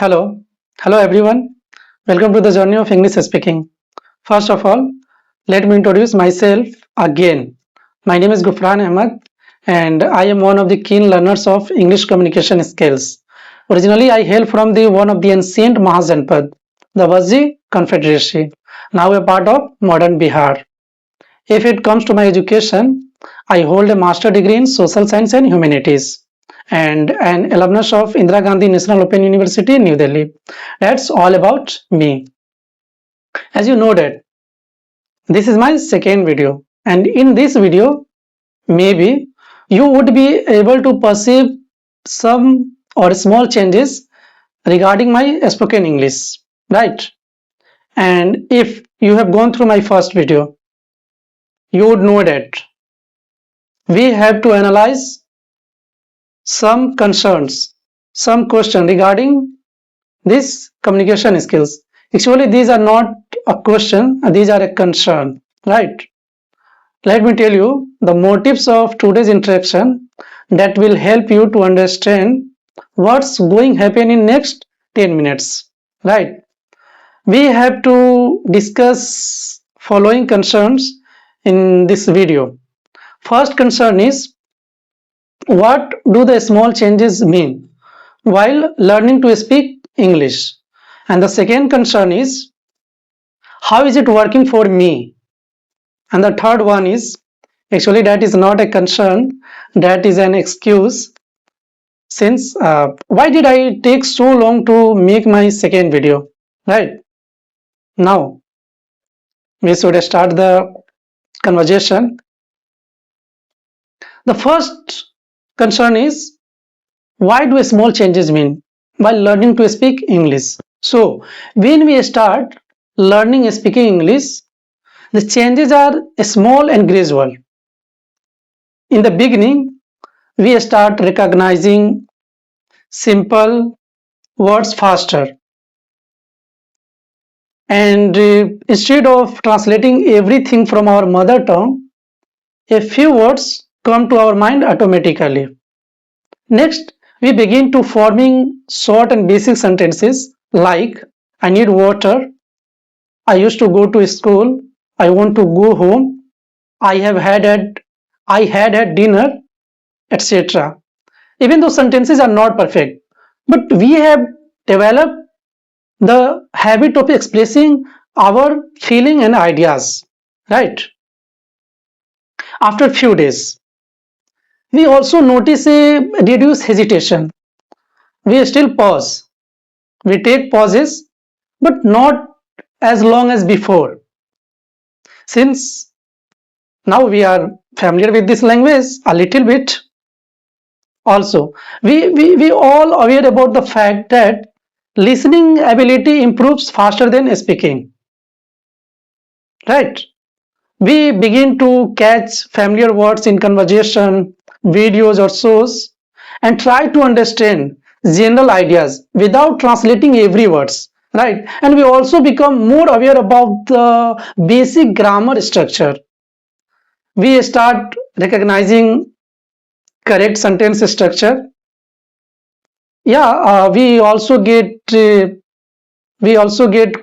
Hello, hello everyone. Welcome to the journey of English speaking. First of all, let me introduce myself again. My name is Gufran Ahmed and I am one of the keen learners of English communication skills. Originally, I hail from the one of the ancient Mahajanpad, the Vajji Confederacy, now a part of modern Bihar. If it comes to my education, I hold a master degree in social science and humanities and an alumnus of Indira Gandhi National Open University, New Delhi. That's all about me. As you know that this is my second video, and in this video, maybe you would be able to perceive some or small changes regarding my spoken English, right? And if you have gone through my first video, you would know that we have to analyze some concerns, some question regarding this communication skills. Actually, these are not a question, these are a concern, right? Let me tell you the motives of today's interaction that will help you to understand what's going to happen in next 10 minutes, right? We have to discuss following concerns in this video. First concern is, what do the small changes mean while learning to speak English? And the second concern is, how is it working for me? And the third one is, actually, that is not a concern, that is an excuse. Since why did I take so long to make my second video? Right now, we should start the conversation. The first concern is, why do small changes mean while learning to speak English? So, when we start learning speaking English, the changes are small and gradual. In the beginning, we start recognizing simple words faster. And instead of translating everything from our mother tongue, a few words come to our mind automatically. Next, we begin to forming short and basic sentences like, I need water, I used to go to school, I want to go home, I had had dinner, etc. Even though sentences are not perfect, but we have developed the habit of expressing our feeling and ideas, right? After a few days, we also notice a reduced hesitation. We still pause. We take pauses, but not as long as before. Since now we are familiar with this language a little bit, also, we all aware about the fact that listening ability improves faster than speaking, right? We begin to catch familiar words in conversation, videos, or shows and try to understand general ideas without translating every words, right? And we also become more aware about the basic grammar structure. We start recognizing correct sentence structure. Yeah, we also get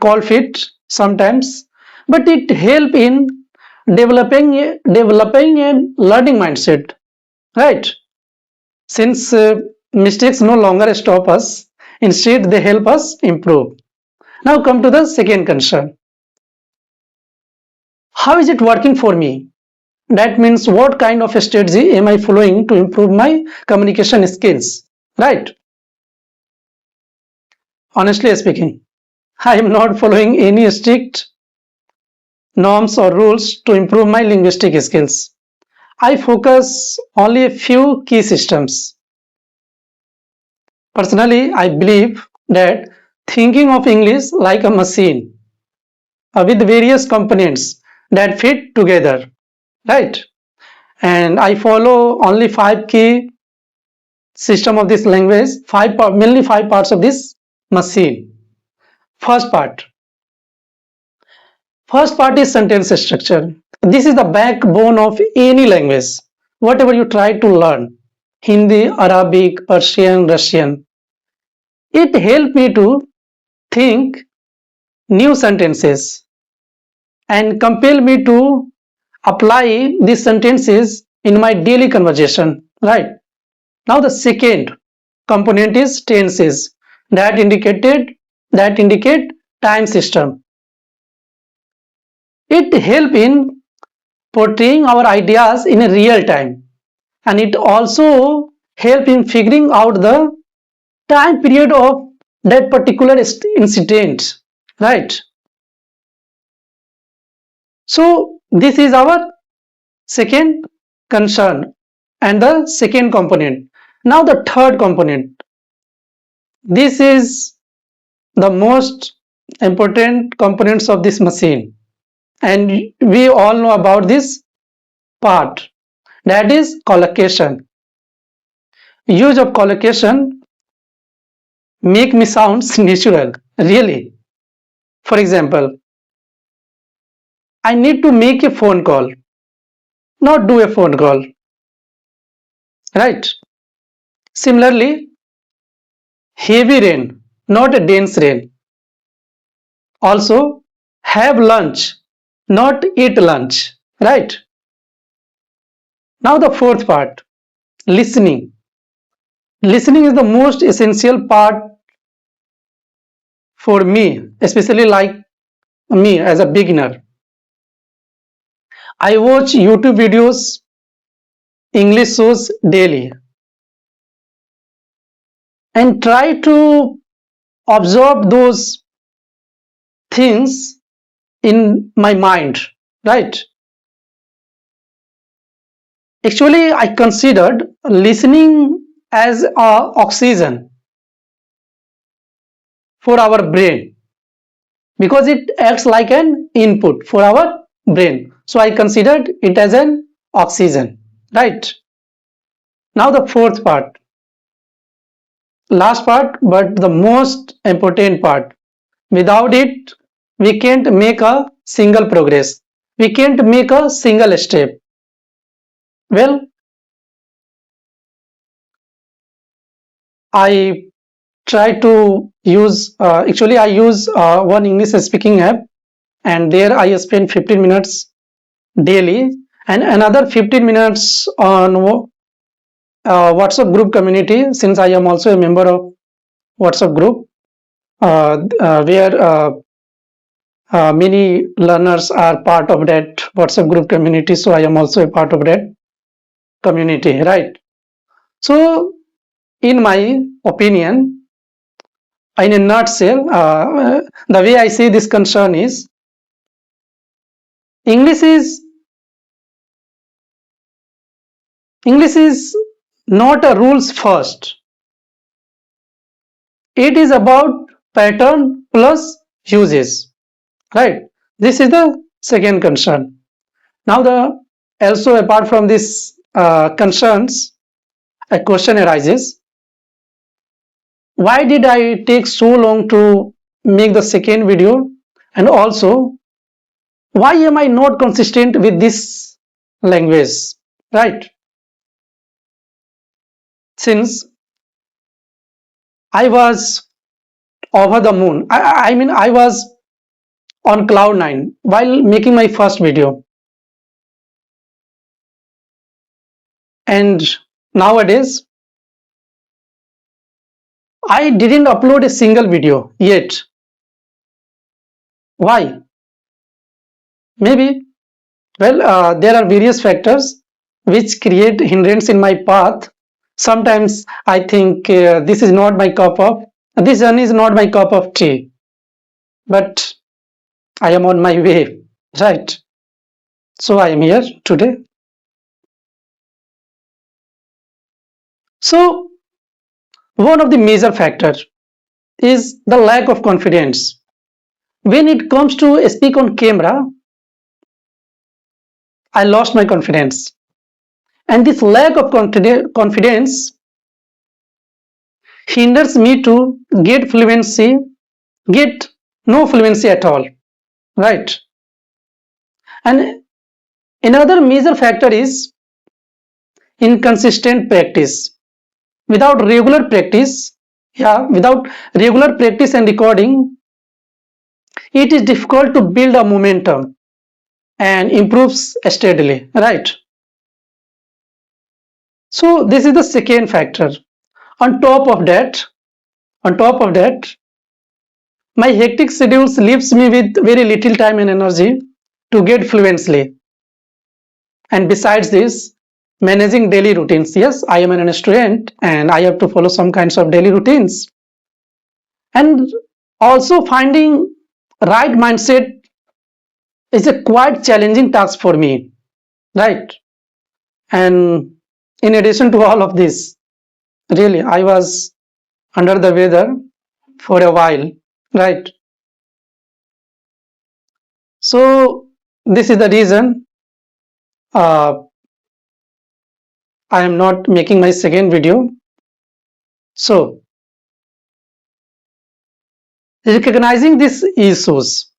cold feet sometimes, but it help in developing a learning mindset, right? Since mistakes no longer stop us, instead they help us improve. Now come to the second concern. How is it working for me? That means, what kind of strategy am I following to improve my communication skills, right? Honestly speaking, I am not following any strict norms or rules to improve my linguistic skills. I focus only a few key systems. Personally, I believe that thinking of English like a machine with various components that fit together, right? And I follow only five key system of this language, mainly five parts of this machine. First part. First part is sentence structure. This is the backbone of any language. Whatever you try to learn, Hindi, Arabic, Persian, Russian, It helped me to think new sentences and compel me to apply these sentences in my daily conversation, right? Now the second component is tenses that indicate time system. It help in portraying our ideas in a real time, and it also help in figuring out the time period of that particular incident, right? So this is our second concern and the second component. Now the third component. This is the most important components of this machine, and we all know about this part, that is collocation. Use of collocation make me sounds natural, really. For example, I need to make a phone call, not do a phone call, right? Similarly, heavy rain, not a dense rain. Also, have lunch, not eat lunch, right? Now the fourth part, listening. Listening is the most essential part for me, especially like me as a beginner. I watch YouTube videos, English shows daily, and try to absorb those things in my mind, right? Actually, I considered listening as oxygen for our brain because it acts like an input for our brain. So I considered it as an oxygen, right? Now the fourth part, last part, but the most important part. Without it, we can't make a single progress. We can't make a single step. Well, I try to use, actually, I use one English speaking app, and there I spend 15 minutes daily and another 15 minutes on WhatsApp group community, since I am also a member of WhatsApp group, where many learners are part of that WhatsApp group community. So I am also a part of that community, right? So in my opinion, in a nutshell, the way I see this concern is English is English is not a rules first. It is about pattern plus uses, right? This is the second concern. Now the also apart from this concerns, a question arises: why did I take so long to make the second video, and also why am I not consistent with this language, right? Since I was over the moon, I mean I was on cloud nine while making my first video, and nowadays I didn't upload a single video yet. Why? Maybe, well, there are various factors which create hindrance in my path. Sometimes I think this journey is not my cup of tea, but I am on my way, right? So I am here today. So one of the major factors is the lack of confidence. When it comes to speak on camera, I lost my confidence. And this lack of confidence hinders me to get no fluency at all, right? And another major factor is inconsistent practice. Without regular practice, Yeah, without regular practice and recording, it is difficult to build a momentum and improves steadily, right? So this is the second factor. On top of that, on top of that, my hectic schedules leaves me with very little time and energy to get fluently. And besides this, managing daily routines. Yes, I am an student and I have to follow some kinds of daily routines. And also finding right mindset is a quite challenging task for me, right? And in addition to all of this, really, I was under the weather for a while, right? So this is the reason uh, I am not making my second video. So recognizing these issues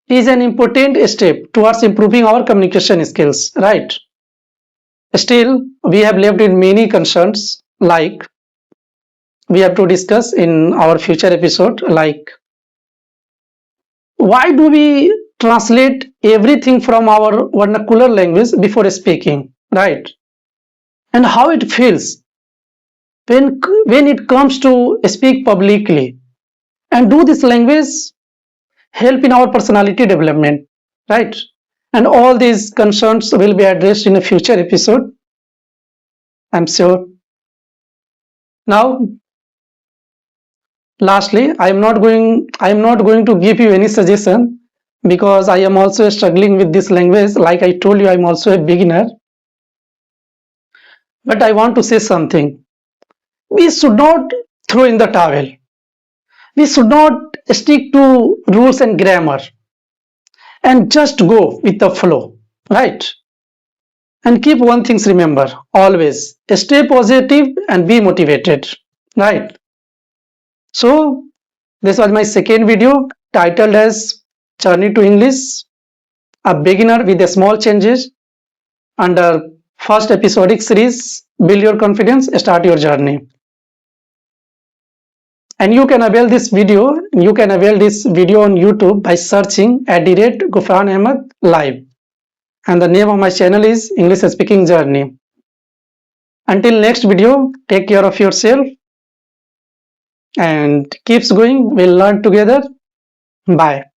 is an important step towards improving our communication skills, right? Still, we have left with many concerns like we have to discuss in our future episode, like why do we translate everything from our vernacular language before speaking, right? And how it feels when it comes to speak publicly, and do this language help in our personality development, right? And all these concerns will be addressed in a future episode, I'm sure. Now, lastly, I am not going to give you any suggestion because I am also struggling with this language. Like I told you, I'm also a beginner. But I want to say something. We should not throw in the towel. We should not stick to rules and grammar and just go with the flow, right? And keep one thing, remember, always stay positive and be motivated, right? So this was my second video titled as Journey to English, a beginner with a small changes under first episodic series, Build Your Confidence, Start Your Journey. And you can avail this video on YouTube by searching @ Gufran Ahmed Live. And the name of my channel is English Speaking Journey. Until next video, take care of yourself and keeps going. We'll learn together. Bye.